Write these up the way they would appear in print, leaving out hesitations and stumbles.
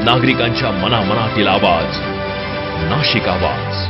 नागरिकांच्या मनामनातील आवाज, नाशिक आवाज.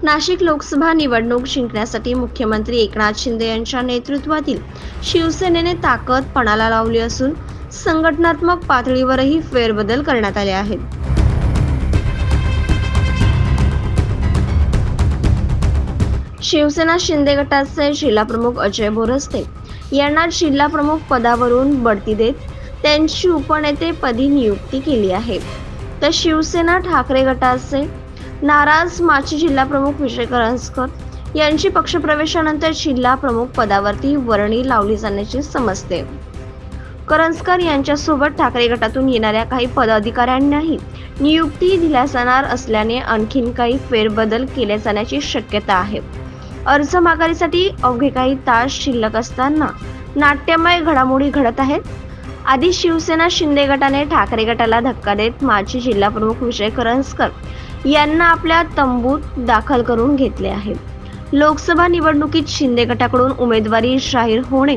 नाशिक लोकसभा निवडणूक जिंकण्यासाठी मुख्यमंत्री एकनाथ शिंदे यांच्या नेतृत्वातील शिवसेनेने ताकद पणाला लावली असून संघटनात्मक पातळीवरही फेरबदल करण्यात आले आहेत. शिवसेना शिंदे गटाचे जिल्हाप्रमुख अजय बोरस्ते यांना जिल्हाप्रमुख पदावरून बढती देत त्यांची उपनेतेपदी नियुक्ती केली आहे. तर शिवसेना ठाकरे गटाचे नाराज माजी जिल्हाप्रमुख विजय करंजकर यांची पक्षप्रवेशानंतर जिल्हा प्रमुख पदावरती वर्णी लावली जाण्याची समजते. करंजकर यांच्यासोबत ठाकरे गटातून येणाऱ्या काही पदाधिकाऱ्यांनाही नियुक्ती दिल्या जाणार असल्याने आणखीन काही फेरबदल केले जाण्याची शक्यता आहे. अर्ज माघारीसाठी अवघे काही तास शिल्लक असताना नाट्यमय घडामोडी घडत आहेत. आधी शिवसेना शिंदे गटाने ठाकरे गटाला धक्का देत माजी जिल्हाप्रमुख विजय करंजकर यांना आपल्या तंबूत दाखल करून घेतले आहे. लोकसभा निवडणुकीत शिंदे गटाकडून उमेदवारी जाहीर होणे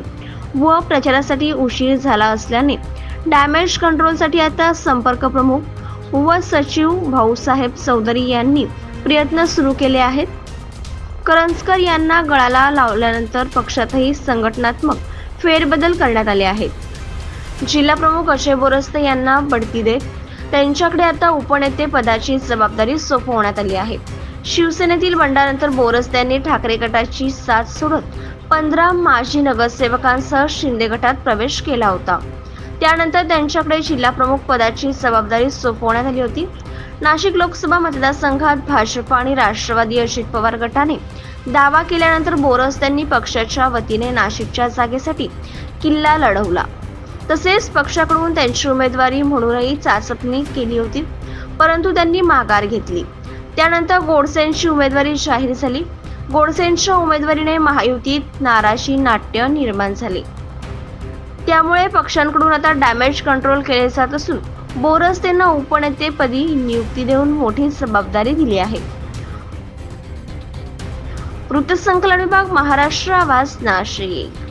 व प्रचारासाठी उशीर झाला असल्याने डॅमेज कंट्रोलसाठी आता संपर्क प्रमुख व सचिव भाऊसाहेब चौधरी यांनी प्रयत्न सुरू केले आहेत. करंजकर यांना गळाला लावल्यानंतर पक्षातही संघटनात्मक फेरबदल करण्यात आले आहेत. जिल्हाप्रमुख अजय बोरस्ते यांना बढती देत त्यांच्याकडे आता उपनेते पदाची जबाबदारी सोपवण्यात आली आहे. शिवसेनेतील बंडानंतर बोरस्ते यांनी ठाकरे गटाची साथ सोडत 15 माजी नगरसेवकांसह शिंदे गटात प्रवेश केला होता. त्यानंतर त्यांच्याकडे जिल्हाप्रमुख पदाची जबाबदारी सोपवण्यात आली होती. नाशिक लोकसभा मतदारसंघात भाजप आणि राष्ट्रवादी अजित पवार गटाने दावा केल्यानंतर बोरस्ते यांनी पक्षाच्या वतीने नाशिकच्या जागेसाठी किल्ला लढवला. तसेच पक्षाकडून त्यांची उमेदवारी म्हणूनही चाचपणी केली होती, परंतु त्यांनी माघार घेतली. त्यानंतर गोडसेंची उमेदवारी जाहीर झाली. गोडसेंच्या उमेदवारीने महायुतीत नाराजी नाट्य निर्माण झाले. त्यामुळे पक्षांकडून आता डॅमेज कंट्रोल केले जात असून बोरस्तेंना उपनेतेपदी नियुक्ती देऊन मोठी जबाबदारी दिली आहे. वृत्तसंकलन विभाग, महाराष्ट्र आवाज, नाशिक.